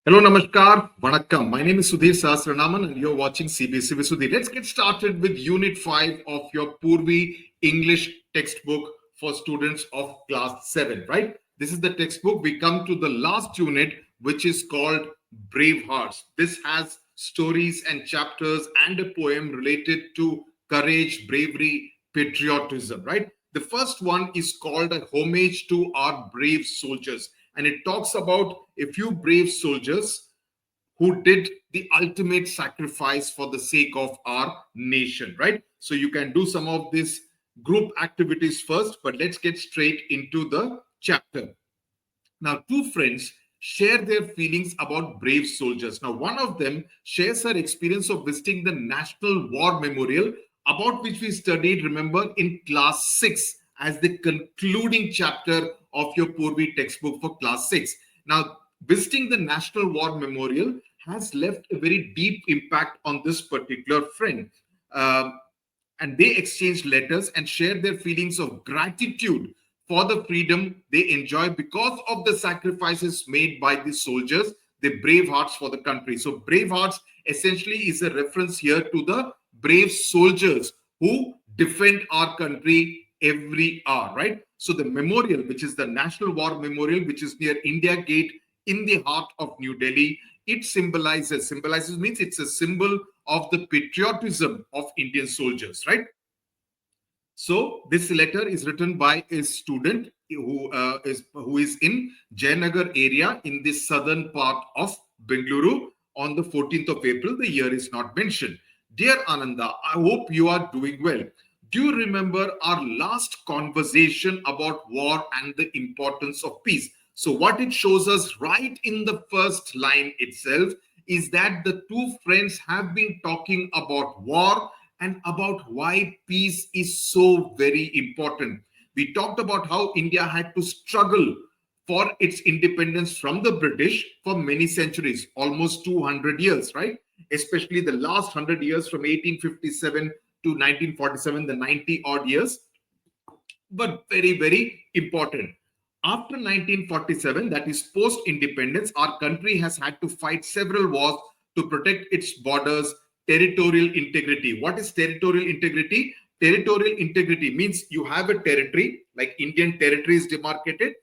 Hello, Namaskar, Vanakkam. My name is Sudhir Sahasranaman and you're watching CBSE with Sudhir. Let's get started with Unit 5 of your Poorvi English textbook for students of class 7, right? This is the textbook. We come to the last unit, which is called Bravehearts. This has stories and chapters and a poem related to courage, bravery, patriotism, right? The first one is called a homage to our brave soldiers. And it talks about a few brave soldiers who did the ultimate sacrifice for the sake of our nation, right? So you can do some of these group activities first, but let's get straight into the chapter. Now, two friends share their feelings about brave soldiers. Now, one of them shares her experience of visiting the National War Memorial, about which we studied, remember, in class 6 as the concluding chapter of your Poorvi textbook for class 6. Now, visiting the National War Memorial has left a very deep impact on this particular friend. And they exchanged letters and shared their feelings of gratitude for the freedom they enjoy because of the sacrifices made by the soldiers, the brave hearts for the country. So brave hearts essentially is a reference here to the brave soldiers who defend our country every hour, right? So the memorial, which is the National War Memorial, which is near India Gate in the heart of New Delhi, it symbolizes means it's a symbol of the patriotism of Indian soldiers, right? So this letter is written by a student who is in Jayanagar area in the southern part of Bengaluru on the 14th of April. The year is not mentioned. Dear Ananda, I hope you are doing well. Do you remember our last conversation about war and the importance of peace? So what it shows us right in the first line itself is that the two friends have been talking about war and about why peace is so very important. We talked about how India had to struggle for its independence from the British for many centuries, almost 200 years, right? Especially the last 100 years from 1857 to 1947, the 90 odd years, but very, very important. After 1947, that is post-independence, our country has had to fight several wars to protect its borders, territorial integrity. What is territorial integrity? Territorial integrity means you have a territory, like Indian territory is demarcated.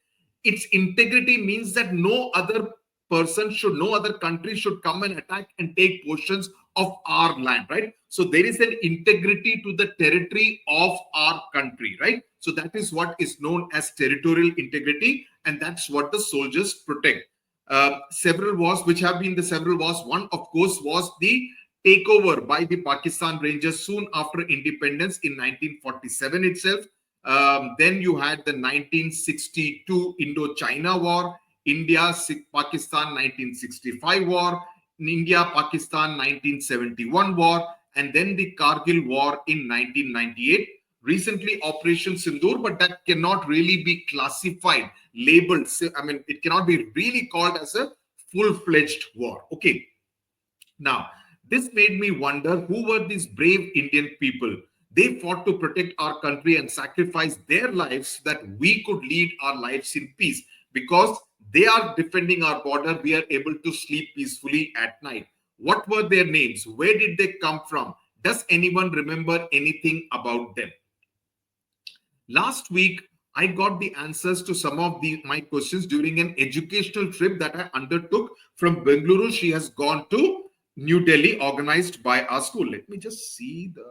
Its integrity means that no other no other country should come and attack and take portions of our land, right? So there is an integrity to the territory of our country, right? So that is what is known as territorial integrity, and that's what the soldiers protect. Several wars, which have been the several wars, one of course was the takeover by the Pakistan Rangers soon after independence in 1947 itself. Then you had the 1962 Indo-China War, India-Pakistan 1965 War, India-Pakistan 1971 War, and then the Kargil War in 1998. Recently, Operation Sindoor, but that cannot really be classified, labeled. I mean, it cannot be really called as a full-fledged war. Okay. Now, this made me wonder, who were these brave Indian people? They fought to protect our country and sacrifice their lives so that we could lead our lives in peace. Because they are defending our border, we are able to sleep peacefully at night. What were their names? Where did they come from? Does anyone remember anything about them? Last week, I got the answers to some of my questions during an educational trip that I undertook from Bengaluru. She has gone to New Delhi, organized by our school. Let me just see the...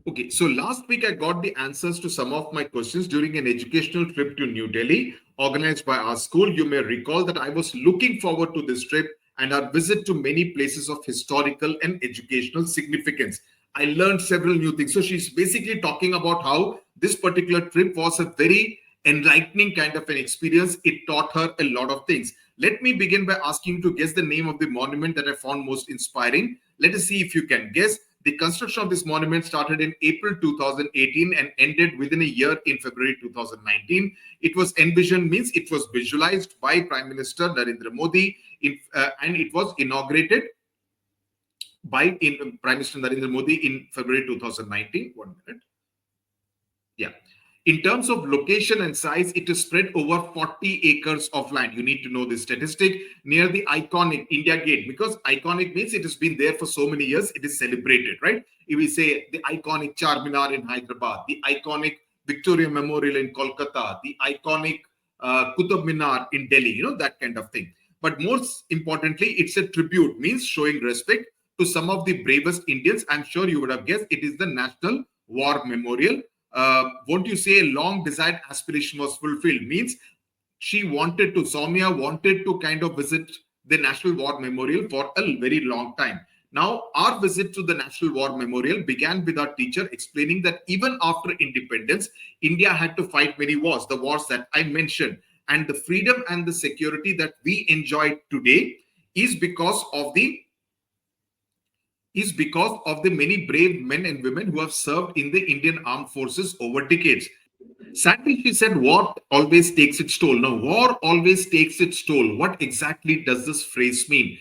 Okay, so last week I got the answers to some of my questions during an educational trip to New Delhi, organized by our school. You may recall that I was looking forward to this trip and our visit to many places of historical and educational significance. I learned several new things. So she's basically talking about how this particular trip was a very enlightening kind of an experience. It taught her a lot of things. Let me begin by asking you to guess the name of the monument that I found most inspiring. Let us see if you can guess. The construction of this monument started in April 2018 and ended within a year in February 2019. It was envisioned, means it was visualized by Prime Minister Narendra Modi, and it was inaugurated by Prime Minister Narendra Modi in February 2019. 1 minute. Yeah. In terms of location and size, it is spread over 40 acres of land. You need to know this statistic near the iconic India Gate, because iconic means it has been there for so many years. It is celebrated, right? If we say the iconic Charminar in Hyderabad, the iconic Victoria Memorial in Kolkata, the iconic Qutub Minar in Delhi, you know, that kind of thing. But most importantly, it's a tribute, means showing respect to some of the bravest Indians. I'm sure you would have guessed it is the National War Memorial. Won't you say a long desired aspiration was fulfilled? Means Soumya wanted to kind of visit the National War Memorial for a very long time. Now, our visit to the National War Memorial began with our teacher explaining that even after independence, India had to fight many wars, the wars that I mentioned. And the freedom and the security that we enjoy today is because of the many brave men and women who have served in the Indian armed forces over decades. Sadly, she said, war always takes its toll. Now, war always takes its toll. What exactly does this phrase mean?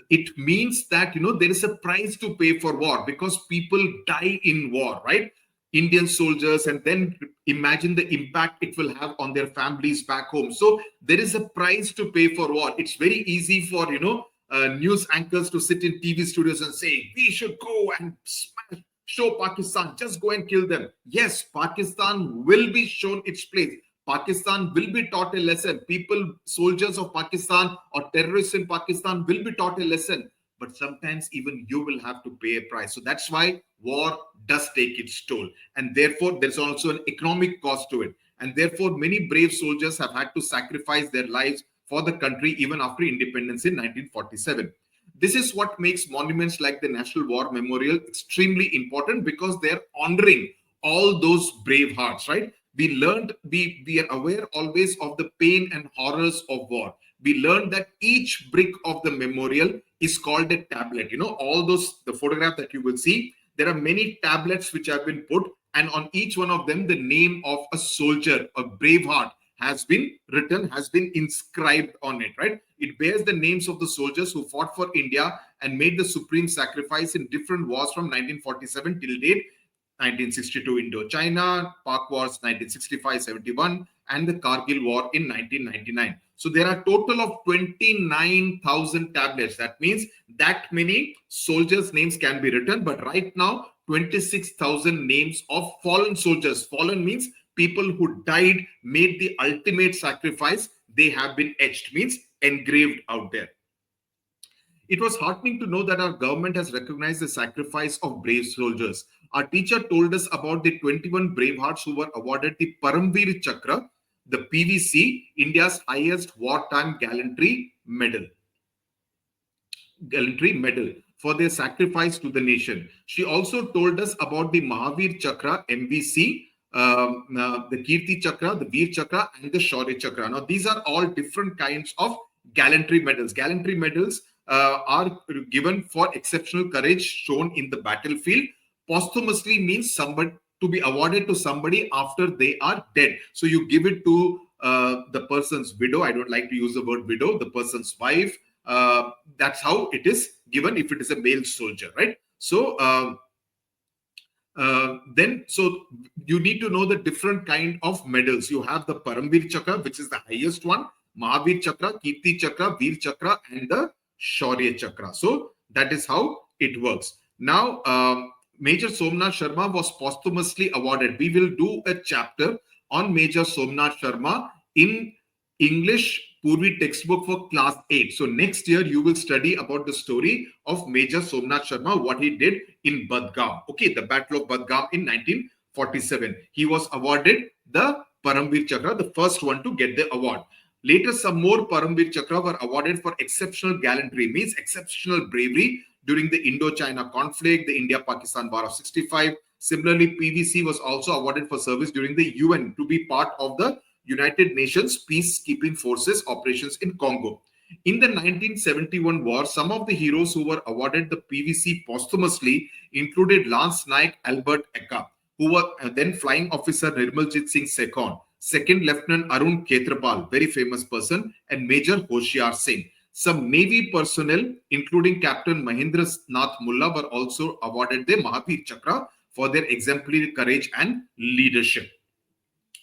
It means that, you know, there is a price to pay for war because people die in war, right? Indian soldiers, and then imagine the impact it will have on their families back home. So there is a price to pay for war. It's very easy for, you know, news anchors to sit in TV studios and say, we should go and show Pakistan, just go and kill them. Yes, Pakistan will be shown its place. Pakistan will be taught a lesson. People, soldiers of Pakistan or terrorists in Pakistan will be taught a lesson. But sometimes even you will have to pay a price. So that's why war does take its toll. And therefore, there's also an economic cost to it. And therefore, many brave soldiers have had to sacrifice their lives for the country even after independence in 1947. This is what makes monuments like the National War Memorial extremely important, because they're honoring all those brave hearts, right? We are aware always of the pain and horrors of war. We learned that each brick of the memorial is called a tablet. You know, all those, the photograph that you will see, there are many tablets which have been put, and on each one of them, the name of a soldier, a brave heart, has been written, has been inscribed on it, right? It bears the names of the soldiers who fought for India and made the supreme sacrifice in different wars from 1947 till date. 1962 Indo-China, Pak Wars 1965-71, and the Kargil War in 1999. So there are a total of 29,000 tablets. That means that many soldiers' names can be written. But right now, 26,000 names of fallen soldiers. Fallen means people who died, made the ultimate sacrifice. They have been etched, means engraved out there. It was heartening to know that our government has recognized the sacrifice of brave soldiers. Our teacher told us about the 21 brave hearts who were awarded the Param Vir Chakra, the PVC, India's highest wartime gallantry medal for their sacrifice to the nation. She also told us about the Mahavir Chakra, MVC, the Kirti Chakra, the Veer Chakra, and the Shaurya Chakra. Now, these are all different kinds of gallantry medals. Gallantry medals are given for exceptional courage shown in the battlefield. Posthumously means somebody to be awarded to somebody after they are dead. So you give it to the person's widow. I don't like to use the word widow, the person's wife. That's how it is given if it is a male soldier, right? So so you need to know the different kind of medals. You have the Param Vir Chakra, which is the highest one, Mahavir Chakra, Kirti Chakra, Veer Chakra, and the Shaurya Chakra. So that is how it works. Now, Major Somnath Sharma was posthumously awarded. We will do a chapter on Major Somnath Sharma in English Poorvi textbook for class 8. So next year, you will study about the story of Major Somnath Sharma, what he did in Budgam. Okay, the Battle of Budgam in 1947. He was awarded the Param Vir Chakra, the first one to get the award. Later, some more Param Vir Chakra were awarded for exceptional gallantry, means exceptional bravery during the Indo-China conflict, the India-Pakistan War of 65. Similarly, PVC was also awarded for service during the UN to be part of the United Nations peacekeeping forces operations in Congo. In the 1971 war, some of the heroes who were awarded the PVC posthumously included Lance Naik Albert Ekka, who were then Flying Officer Nirmaljit Singh Sekhon, Second Lieutenant Arun Khetrapal, very famous person, and Major Hoshiar Singh. Some Navy personnel, including Captain Mahendra Nath Mulla, were also awarded the Param Chakra for their exemplary courage and leadership.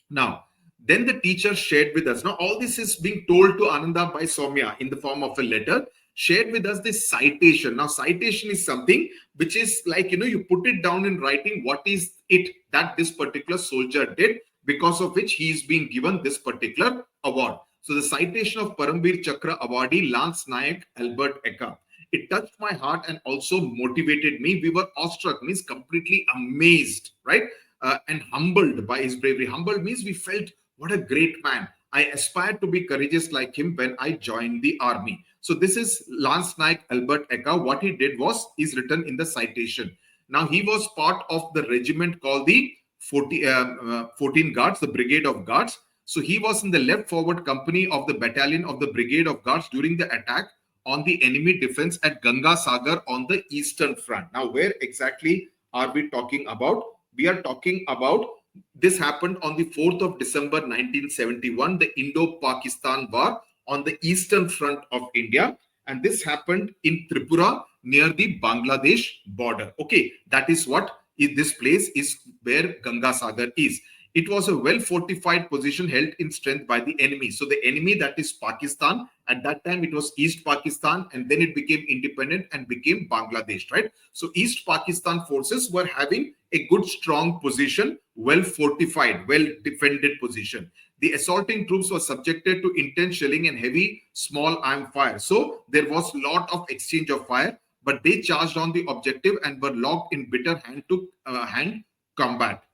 Now, then the teacher shared with us. Now, all this is being told to Ananda by Soumya in the form of a letter. Shared with us this citation. Now, citation is something which is like, you put it down in writing. What is it that this particular soldier did, because of which he is being given this particular award? So, the citation of Param Vir Chakra awardee Lance Naik Albert Ekka. It touched my heart and also motivated me. We were awestruck, means completely amazed, right? And humbled by his bravery. Humbled means we felt, what a great man. I aspired to be courageous like him when I joined the army. So this is Lance Naik Albert Ekka. What he did is written in the citation. Now, he was part of the regiment called the 14 Guards, the Brigade of Guards. So he was in the left forward company of the battalion of the Brigade of Guards during the attack on the enemy defense at Ganga Sagar on the eastern front. Now, where exactly are we talking about? We are talking about, this happened on the 4th of December 1971, the Indo-Pakistan War on the eastern front of India. And this happened in Tripura near the Bangladesh border. Okay, that is what this place is, where Ganga Sagar is. It was a well-fortified position held in strength by the enemy. So the enemy, that is Pakistan, at that time it was East Pakistan, and then it became independent and became Bangladesh, right? So East Pakistan forces were having a good, strong position, well-fortified, well-defended position. The assaulting troops were subjected to intense shelling and heavy small arm fire. So there was a lot of exchange of fire, but they charged on the objective and were locked in bitter hand-to-hand combat.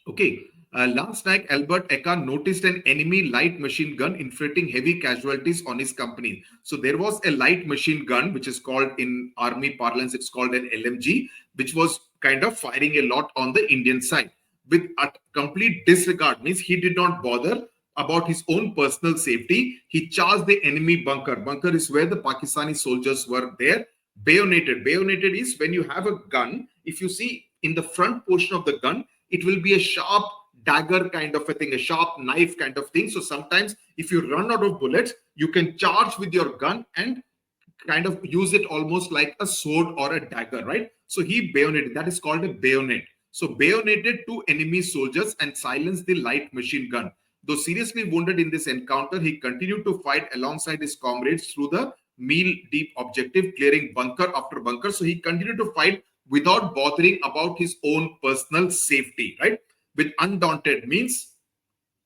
Okay, Lance Naik Albert Ekka noticed an enemy light machine gun inflicting heavy casualties on his company. So there was a light machine gun, which is called in army parlance, it's called an LMG, which was kind of firing a lot on the Indian side. With a complete disregard, means he did not bother about his own personal safety. He charged the enemy bunker. Bunker is where the Pakistani soldiers were there. Bayoneted. Bayoneted is when you have a gun. If you see in the front portion of the gun, it will be a sharp dagger kind of a thing, a sharp knife kind of thing. So sometimes if you run out of bullets, you can charge with your gun and kind of use it almost like a sword or a dagger, right? So he bayoneted. That is called a bayonet. So bayoneted two enemy soldiers and silenced the light machine gun. Though seriously wounded in this encounter, he continued to fight alongside his comrades through the meal-deep objective, clearing bunker after bunker. So he continued to fight without bothering about his own personal safety, right? With undaunted means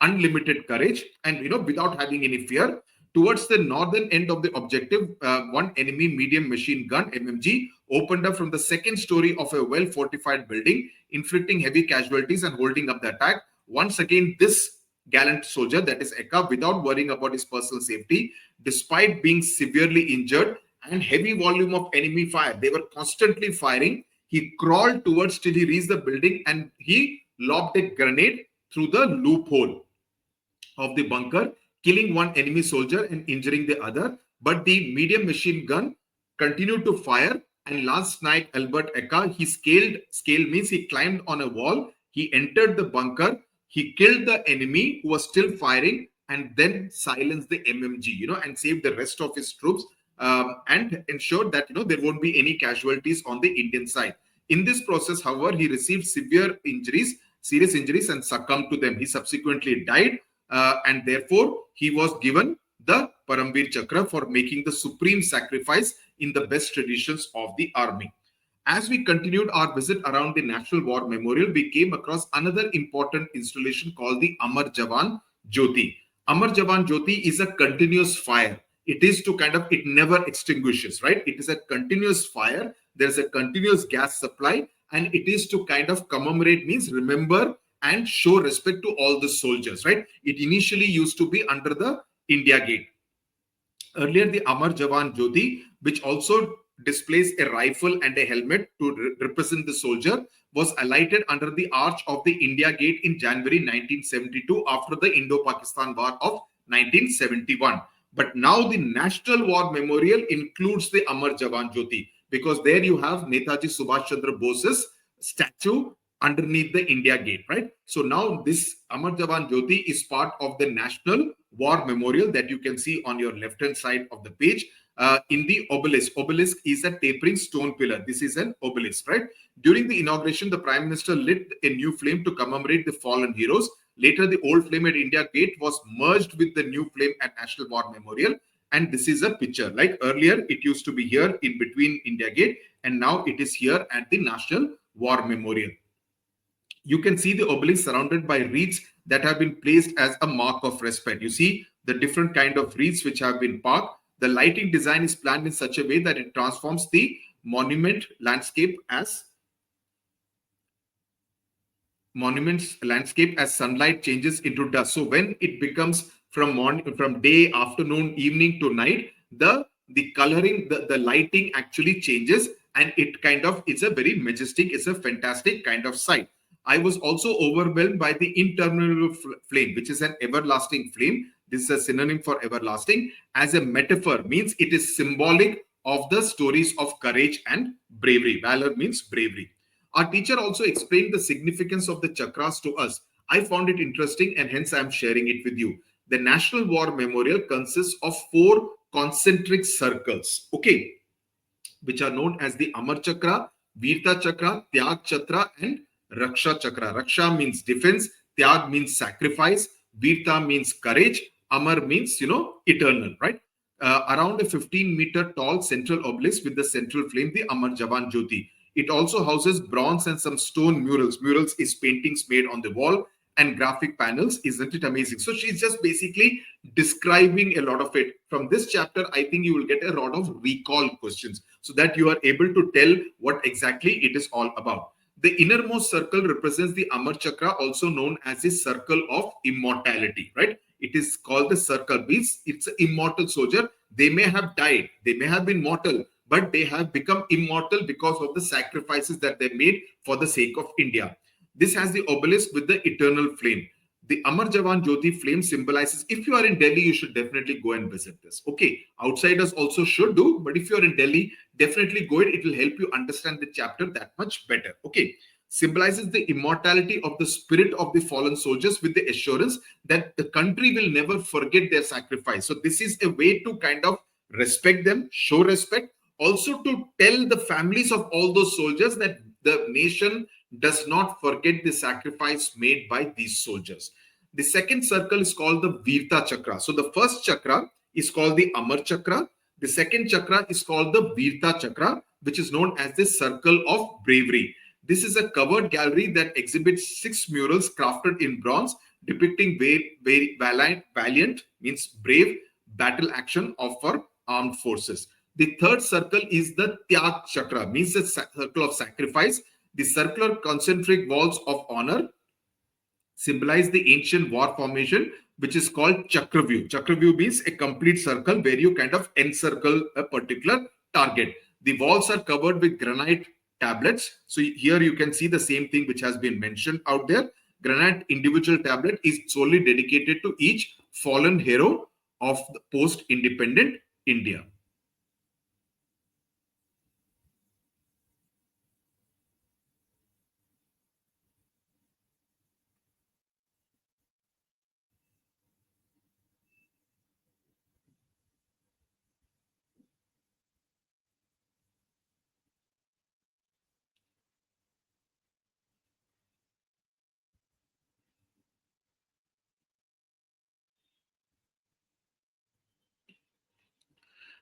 unlimited courage and, without having any fear. Towards the northern end of the objective, one enemy medium machine gun, MMG, opened up from the second story of a well-fortified building, inflicting heavy casualties and holding up the attack. Once again, this gallant soldier, that is Ekka, without worrying about his personal safety, despite being severely injured and heavy volume of enemy fire, they were constantly firing. He crawled towards till he reached the building and he lobbed a grenade through the loophole of the bunker, killing one enemy soldier and injuring the other. But the medium machine gun continued to fire, and Lance Naik Albert Ekka, scale means he climbed on a wall, he entered the bunker, he killed the enemy who was still firing, and then silenced the MMG, and saved the rest of his troops. And ensured that there won't be any casualties on the Indian side. In this process, however, he received serious injuries, and succumbed to them. He subsequently died, and therefore he was given the Param Vir Chakra for making the supreme sacrifice in the best traditions of the army. As we continued our visit around the National War Memorial, we came across another important installation called the Amar Jawan Jyoti. Amar Jawan Jyoti is a continuous fire. It is to it never extinguishes, right? It is a continuous fire. There's a continuous gas supply, and it is to commemorate, means remember and show respect to all the soldiers, right? It initially used to be under the India Gate. Earlier, the Amar Jawan Jyoti, which also displays a rifle and a helmet to represent the soldier, was alighted under the arch of the India Gate in January 1972 after the Indo-Pakistan War of 1971. But now the National War Memorial includes the Amar Jawan Jyoti, because there you have Netaji Subhash Chandra Bose's statue underneath the India Gate, right? So now this Amar Jawan Jyoti is part of the National War Memorial that you can see on your left-hand side of the page. In the obelisk. Obelisk is a tapering stone pillar. This is an obelisk, right? During the inauguration, the Prime Minister lit a new flame to commemorate the fallen heroes. Later, the old flame at India Gate was merged with the new flame at National War Memorial. And this is a picture. Like earlier, it used to be here in between India Gate, and now it is here at the National War Memorial. You can see the obelisk surrounded by wreaths that have been placed as a mark of respect. You see the different kind of wreaths which have been parked. The lighting design is planned in such a way that it transforms the monument's landscape as sunlight changes into dusk. So when it becomes from day, afternoon, evening to night, the coloring, the lighting actually changes, and it's a very majestic, it's a fantastic kind of sight. I was also overwhelmed by the interminable flame, which is an everlasting flame. This is a synonym for everlasting. As a metaphor, means it is symbolic of the stories of courage and bravery. Valor means bravery. Our teacher also explained the significance of the chakras to us. I found it interesting, and hence I am sharing it with you. The National War Memorial consists of 4 concentric circles, okay, which are known as the Amar Chakra, Virta Chakra, Tyag Chakra, and Raksha Chakra. Raksha means defense, Tyag means sacrifice, Virta means courage, Amar means, eternal, right? Around a 15-meter tall central obelisk with the central flame, the Amar Jawan Jyoti. It also houses bronze and some stone murals. Murals is paintings made on the wall and graphic panels. Isn't it amazing? So she's just basically describing a lot of it. From this chapter, I think you will get a lot of recall questions so that you are able to tell what exactly it is all about. The innermost circle represents the Amar Chakra, also known as the circle of immortality, right? It is called the circle. Means it's an immortal soldier. They may have died. They may have been mortal, but they have become immortal because of the sacrifices that they made for the sake of India. This has the obelisk with the eternal flame. The Amar Jawan Jyoti flame symbolizes, if you are in Delhi, you should definitely go and visit this. Okay, outsiders also should do, but if you are in Delhi, definitely go. It will help you understand the chapter that much better. Okay, symbolizes the immortality of the spirit of the fallen soldiers with the assurance that the country will never forget their sacrifice. So this is a way to kind of respect them, show respect, also to tell the families of all those soldiers that the nation does not forget the sacrifice made by these soldiers. The second circle is called the Virta Chakra. So the first chakra is called the Amar Chakra. The second chakra is called the Virta Chakra, which is known as the Circle of Bravery. This is a covered gallery that exhibits 6 murals crafted in bronze depicting very valiant means brave battle action of our armed forces. The third circle is the Tyag Chakra, means the circle of sacrifice. The circular concentric walls of honor symbolize the ancient war formation, which is called Chakravyu. Chakravyu means a complete circle where you kind of encircle a particular target. The walls are covered with granite tablets. So here you can see the same thing which has been mentioned out there. Granite individual tablet is solely dedicated to each fallen hero of the post-independent India.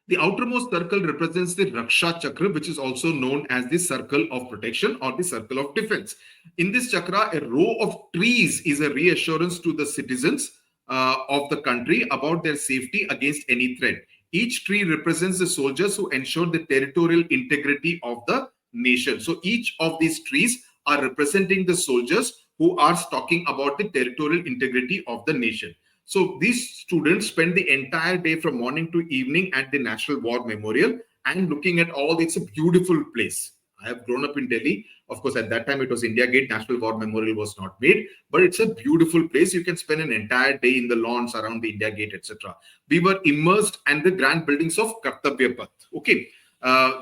The outermost circle represents the Raksha Chakra, which is also known as the circle of protection or the circle of defense. In this chakra, a row of trees is a reassurance to the citizens of the country about their safety against any threat. Each tree represents the soldiers who ensure the territorial integrity of the nation. So each of these trees are representing the soldiers who are talking about the territorial integrity of the nation. So these students spend the entire day from morning to evening at the National War Memorial. and looking at all. It's a beautiful place. I have grown up in Delhi. Of course, at that time it was India Gate. National War Memorial was not made, but it's a beautiful place. You can spend an entire day in the lawns around the India Gate, etc. We were immersed in the grand buildings of Kartavya Path. Okay,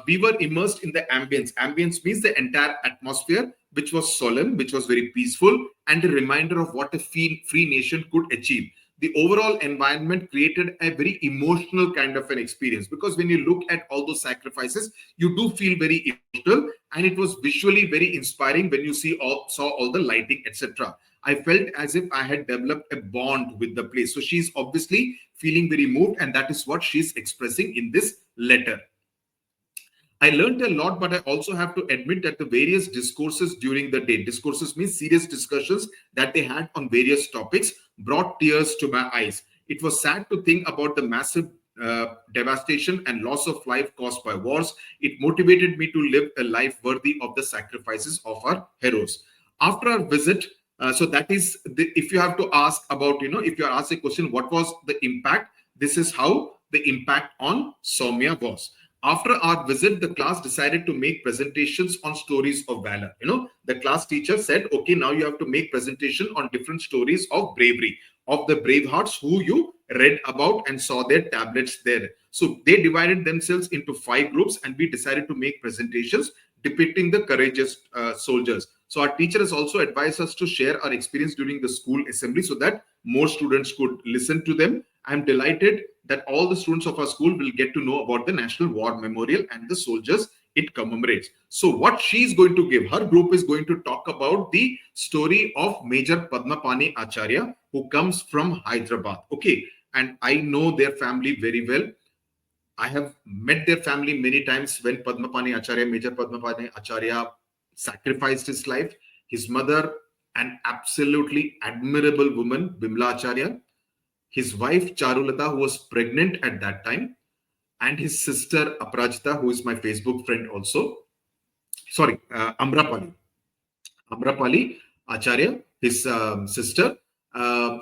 we were immersed in the ambience. Ambience means the entire atmosphere, which was solemn, which was very peaceful, and a reminder of what a free nation could achieve. The overall environment created a very emotional kind of an experience, because when you look at all those sacrifices, you do feel very emotional, and it was visually very inspiring when you saw all the lighting, etc. I felt as if I had developed a bond with the place. So she's obviously feeling very moved, and that is what she's expressing in this letter. I learned a lot, but I also have to admit that the various discourses during the day, discourses means serious discussions that they had on various topics, brought tears to my eyes. It was sad to think about the massive devastation and loss of life caused by wars. It motivated me to live a life worthy of the sacrifices of our heroes. After our visit, so that is, if you have to ask about, if you are asked a question, what was the impact? This is how the impact on Soumya was. After our visit, the class decided to make presentations on stories of valor. The class teacher said, okay, now you have to make presentation on different stories of bravery, of the bravehearts who you read about and saw their tablets there. So they divided themselves into 5 groups, and we decided to make presentations depicting the courageous soldiers. So our teacher has also advised us to share our experience during the school assembly so that more students could listen to them. I'm delighted that all the students of our school will get to know about the National War Memorial and the soldiers it commemorates. So what she's going to give, her group is going to talk about the story of Major Padmapani Acharya, who comes from Hyderabad. Okay, and I know their family very well. I have met their family many times when Padmapani Acharya, Major Padmapani Acharya, sacrificed his life. His mother, an absolutely admirable woman, Bimla Acharya. His wife, Charulata, who was pregnant at that time. And his sister, Aprajita, who is my Facebook friend also. Sorry, Amrapali. Amrapali Acharya, his sister. A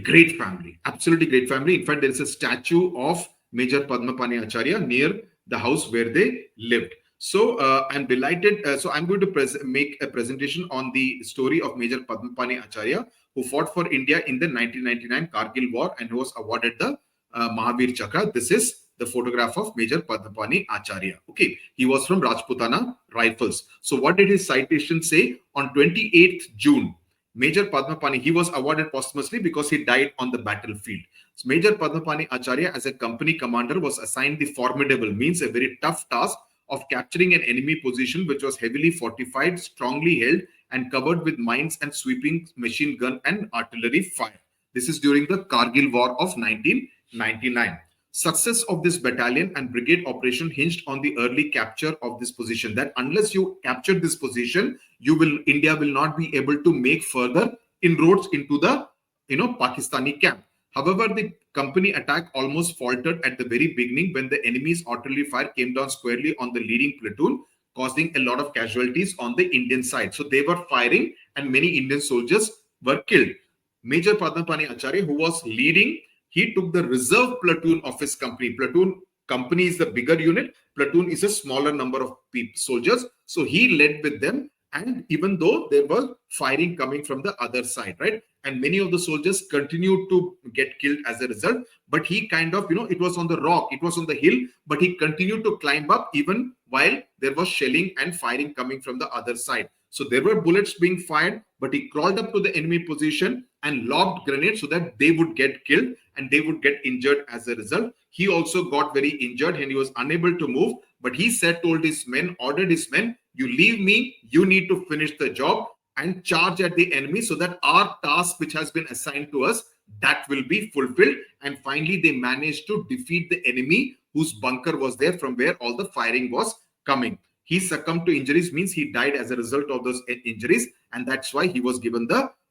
great family, absolutely great family. In fact, there is a statue of Major Padmapani Acharya near the house where they lived. So I'm delighted. So I'm going to make a presentation on the story of Major Padmapani Acharya, who fought for India in the 1999 Kargil War and who was awarded the Mahavir Chakra. This is the photograph of Major Padmapani Acharya. Okay, he was from Rajputana Rifles. So what did his citation say? On 28th June, Major Padmapani, he was awarded posthumously because he died on the battlefield. So Major Padmapani Acharya, as a company commander, was assigned the formidable, means a very tough task of capturing an enemy position which was heavily fortified, strongly held, and covered with mines and sweeping machine gun and artillery fire. This is during the Kargil War of 1999. Success of this battalion and brigade operation hinged on the early capture of this position. That unless you capture this position, India will not be able to make further inroads into the Pakistani camp. However, the company attack almost faltered at the very beginning when the enemy's artillery fire came down squarely on the leading platoon, causing a lot of casualties on the Indian side. So they were firing and many Indian soldiers were killed. Major Padmapani Acharya, who was leading, he took the reserve platoon of his company. Platoon company is the bigger unit. Platoon is a smaller number of soldiers. So he led with them. And even though there was firing coming from the other side, right? And many of the soldiers continued to get killed as a result. But he kind of, it was on the rock, it was on the hill, but he continued to climb up even while there was shelling and firing coming from the other side. So there were bullets being fired, but he crawled up to the enemy position and lobbed grenades so that they would get killed and they would get injured as a result. He also got very injured and he was unable to move. But he ordered his men, you leave me, you need to finish the job and charge at the enemy so that our task which has been assigned to us, that will be fulfilled. And finally, they managed to defeat the enemy whose bunker was there from where all the firing was coming. He succumbed to injuries, means he died as a result of those injuries. And that's why he was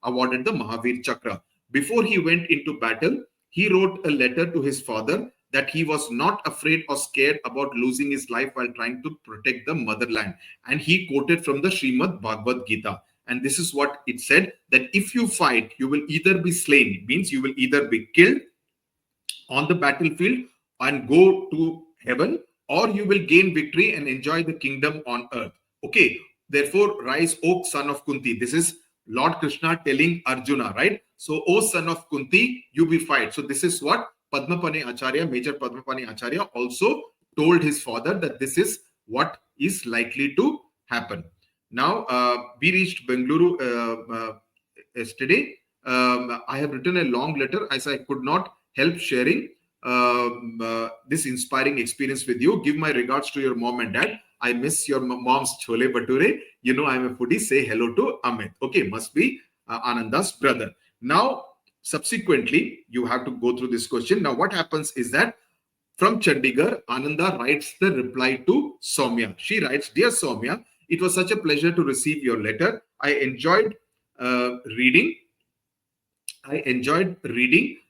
awarded the Mahavir Chakra. Before he went into battle, he wrote a letter to his father that he was not afraid or scared about losing his life while trying to protect the motherland. And he quoted from the Srimad Bhagavad Gita. And this is what it said, that if you fight, you will either be slain, means you will either be killed on the battlefield and go to heaven, or you will gain victory and enjoy the kingdom on earth. Okay, therefore rise, O son of Kunti. This is Lord Krishna telling Arjuna, right? So, O son of Kunti, you be fight. So this is what Padmapani Acharya, Major Padmapani Acharya, also told his father, that this is what is likely to happen. Now, we reached Bengaluru yesterday. I have written a long letter as I could not help sharing this inspiring experience with you. Give my regards to your mom and dad. I miss your mom's chole bhature. You know, I'm a foodie. Say hello to Amit. Okay, must be Ananda's brother. Now, subsequently, you have to go through this question. Now, what happens is that from Chandigarh, Ananda writes the reply to Soumya. She writes, Dear Soumya, it was such a pleasure to receive your letter. I enjoyed reading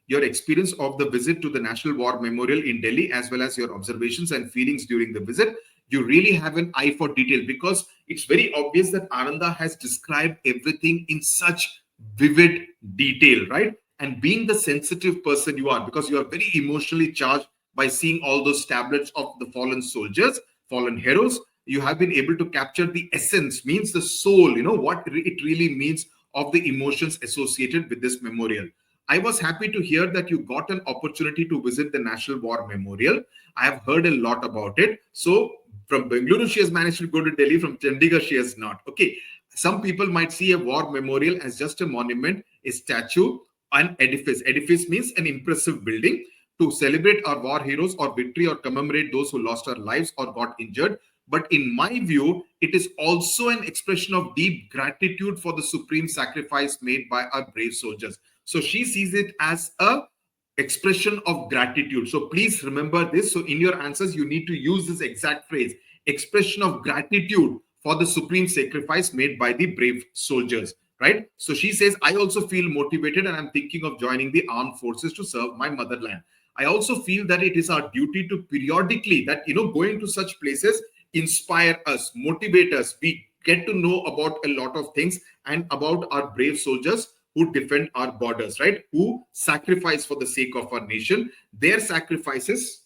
your experience of the visit to the National War Memorial in Delhi, as well as your observations and feelings during the visit. You really have an eye for detail, because it's very obvious that Ananda has described everything in such vivid detail, right? And being the sensitive person you are, because you are very emotionally charged by seeing all those tablets of the fallen soldiers, fallen heroes, you have been able to capture the essence, means the soul, what it really means of the emotions associated with this memorial. I was happy to hear that you got an opportunity to visit the National War Memorial. I have heard a lot about it. So from Bengaluru, she has managed to go to Delhi. From Chandigarh, she has not. Okay. Some people might see a war memorial as just a monument, a statue, an edifice. Edifice means an impressive building to celebrate our war heroes or victory, or commemorate those who lost their lives or got injured. But in my view, it is also an expression of deep gratitude for the supreme sacrifice made by our brave soldiers. So she sees it as a expression of gratitude. So please remember this. So in your answers, you need to use this exact phrase, expression of gratitude for the supreme sacrifice made by the brave soldiers, right? So she says, I also feel motivated and I'm thinking of joining the armed forces to serve my motherland. I also feel that it is our duty to periodically, that, going to such places inspire us, motivate us. We get to know about a lot of things and about our brave soldiers who defend our borders, right? Who sacrifice for the sake of our nation. Their sacrifices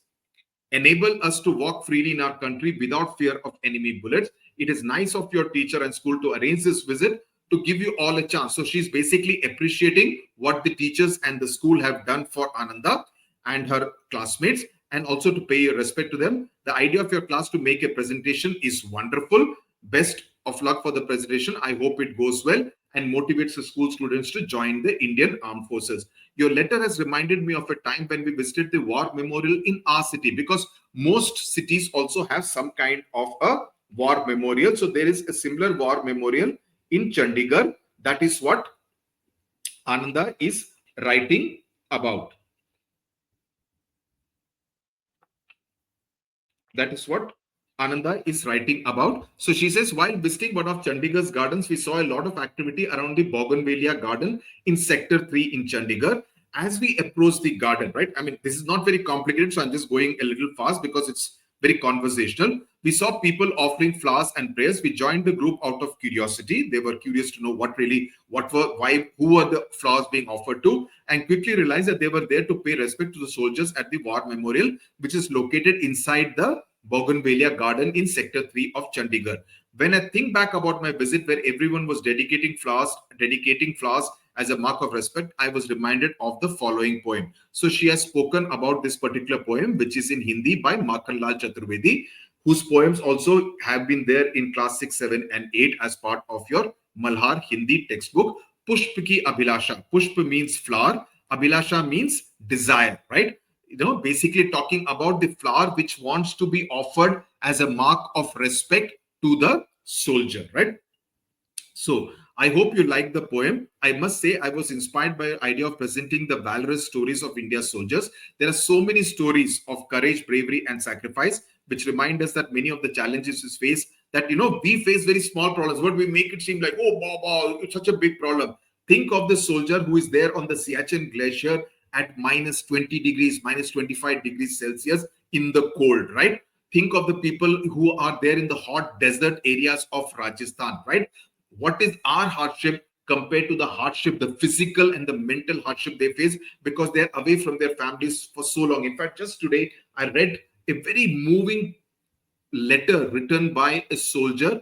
enable us to walk freely in our country without fear of enemy bullets. It is nice of your teacher and school to arrange this visit to give you all a chance. So she's basically appreciating what the teachers and the school have done for Ananda and her classmates, and also to pay your respect to them. The idea of your class to make a presentation is wonderful. Best of luck for the presentation. I hope it goes well and motivates the school students to join the Indian Armed Forces. Your letter has reminded me of a time when we visited the war memorial in our city, because most cities also have some kind of a war memorial. So there is a similar war memorial in Chandigarh. That is what Ananda is writing about. That is what Ananda is writing about. So she says, while visiting one of Chandigarh's gardens, we saw a lot of activity around the Bougainvillea garden in Sector 3 in Chandigarh. As we approached the garden, right? I mean, this is not very complicated, so I'm just going a little fast because it's very conversational. We saw people offering flowers and prayers. We joined the group out of curiosity. They were curious to know who were the flowers being offered to, and quickly realized that they were there to pay respect to the soldiers at the war memorial, which is located inside the Bougainvillea garden in Sector 3 of Chandigarh. When I think back about my visit, where everyone was dedicating flowers as a mark of respect, I was reminded of the following poem. So she has spoken about this particular poem, which is in Hindi by Makhanlal Chaturvedi, whose poems also have been there in class 6, 7, and 8 as part of your Malhar Hindi textbook. Pushp ki Abhilasha. Pushp means flower. Abhilasha means desire, right? Basically talking about the flower which wants to be offered as a mark of respect to the soldier, right? So I hope you like the poem. I must say I was inspired by the idea of presenting the valorous stories of India's soldiers. There are so many stories of courage, bravery, and sacrifice, which remind us that many of the challenges we face, that we face very small problems, but we make it seem like, oh, Baba, it's such a big problem. Think of the soldier who is there on the Siachen Glacier at minus 20 degrees, minus 25 degrees Celsius in the cold, right? Think of the people who are there in the hot desert areas of Rajasthan, right? What is our hardship compared to the hardship, the physical and the mental hardship they face, because they're away from their families for so long? In fact, just today, I read a very moving letter written by a soldier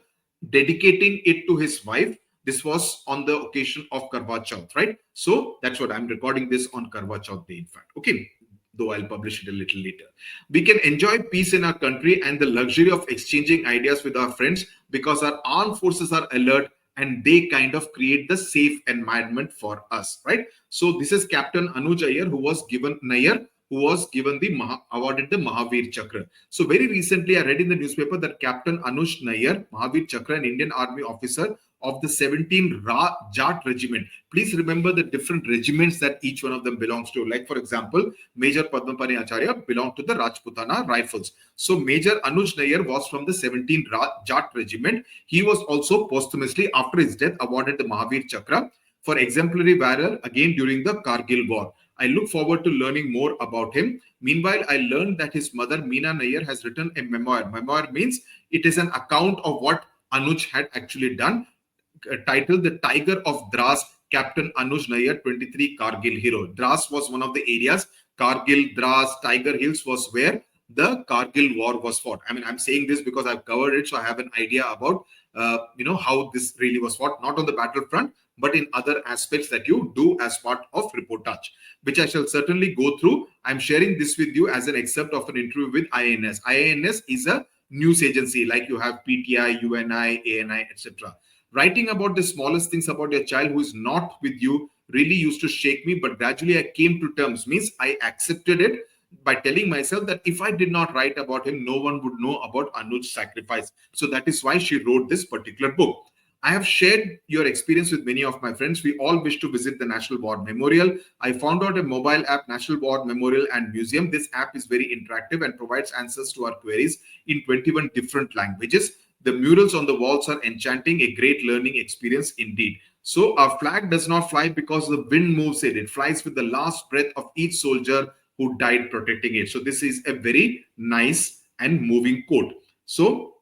dedicating it to his wife. This was on the occasion of Karwa Chauth, right? So that's what I'm recording this on Karwa Chauth day, in fact. Okay, though I'll publish it a little later. We can enjoy peace in our country and the luxury of exchanging ideas with our friends because our armed forces are alert and they kind of create the safe environment for us, right? So this is Captain Anuj Iyer, who was given the awarded the Mahavir Chakra. So very recently, I read in the newspaper that Captain Anuj Nair, Mahavir Chakra, an Indian Army officer of the 17th Jat Regiment. Please remember the different regiments that each one of them belongs to. Like, for example, Major Padmapani Acharya belonged to the Rajputana Rifles. So Major Anuj Nair was from the 17th Jat Regiment. He was also posthumously, after his death, awarded the Mahavir Chakra for exemplary valor again during the Kargil War. I look forward to learning more about him. Meanwhile, I learned that his mother, Meena Nair, has written a memoir. Memoir means it is an account of what Anuj had actually done, titled The Tiger of Dras, Captain Anuj Nair, 23 Kargil hero. Dras was one of the areas. Kargil, Dras, Tiger Hills was where the Kargil war was fought. I mean, I'm saying this because I've covered it, so I have an idea about how this really was fought, not on the battlefront, but in other aspects that you do as part of reportage, which I shall certainly go through. I'm sharing this with you as an excerpt of an interview with IANS. IANS is a news agency, like you have PTI, UNI, ANI, etc. Writing about the smallest things about your child who is not with you really used to shake me, but gradually I came to terms, means I accepted it by telling myself that if I did not write about him, no one would know about Anuj's sacrifice. So that is why she wrote this particular book. I have shared your experience with many of my friends. We all wish to visit the National War Memorial. I found out a mobile app, National War Memorial and Museum. This app is very interactive and provides answers to our queries in 21 different languages. The murals on the walls are enchanting, a great learning experience indeed. So our flag does not fly because the wind moves it. It flies with the last breath of each soldier who died protecting it. So this is a very nice and moving quote. So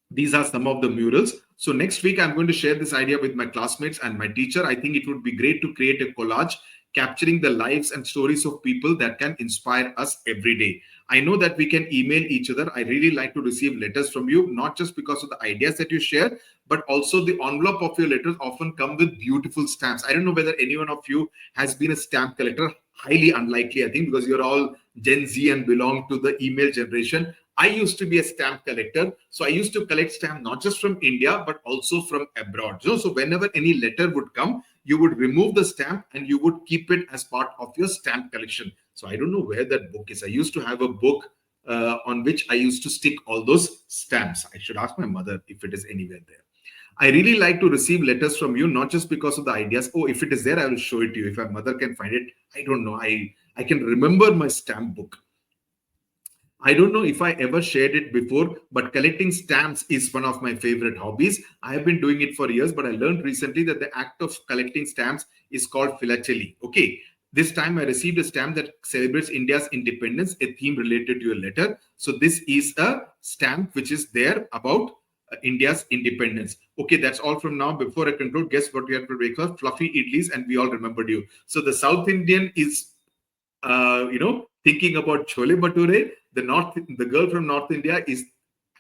these are some of the murals. So next week, I'm going to share this idea with my classmates and my teacher. I think it would be great to create a collage capturing the lives and stories of people that can inspire us every day. I know that we can email each other. I really like to receive letters from you, not just because of the ideas that you share, but also the envelope of your letters often come with beautiful stamps. I don't know whether any one of you has been a stamp collector. Highly unlikely, I think, because you're all Gen Z and belong to the email generation. I used to be a stamp collector. So I used to collect stamps not just from India, but also from abroad. So whenever any letter would come, you would remove the stamp and you would keep it as part of your stamp collection. So I don't know where that book is. I used to have a book on which I used to stick all those stamps. I should ask my mother if it is anywhere there. I really like to receive letters from you, not just because of the ideas. Oh, if it is there, I will show it to you. If my mother can find it, I don't know. I can remember my stamp book. I don't know if I ever shared it before, but collecting stamps is one of my favorite hobbies. I have been doing it for years, but I learned recently that the act of collecting stamps is called philately. Okay. This time I received a stamp that celebrates India's independence, a theme related to your letter. So this is a stamp which is there about India's independence. Okay, that's all from now. Before I conclude, guess what we had for breakfast? Fluffy idlis, and we all remembered you. So the South Indian is, thinking about chole bhature. The girl from North India is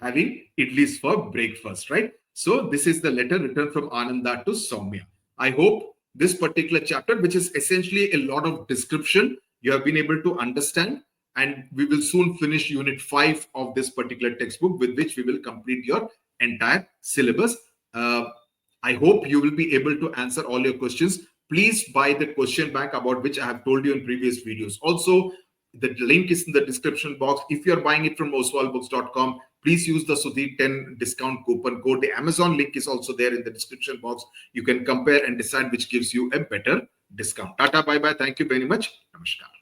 having idlis for breakfast, right? So this is the letter written from Ananda to Soumya. I hope this particular chapter, which is essentially a lot of description, you have been able to understand. And we will soon finish unit 5 of this particular textbook, with which we will complete your entire syllabus. I hope you will be able to answer all your questions. Please buy the question bank about which I have told you in previous videos. Also, the link is in the description box. If you're buying it from oswaldbooks.com, please use the Sudhir 10 discount coupon code. The Amazon link is also there in the description box. You can compare and decide which gives you a better discount. Tata, bye-bye. Thank you very much. Namaskar.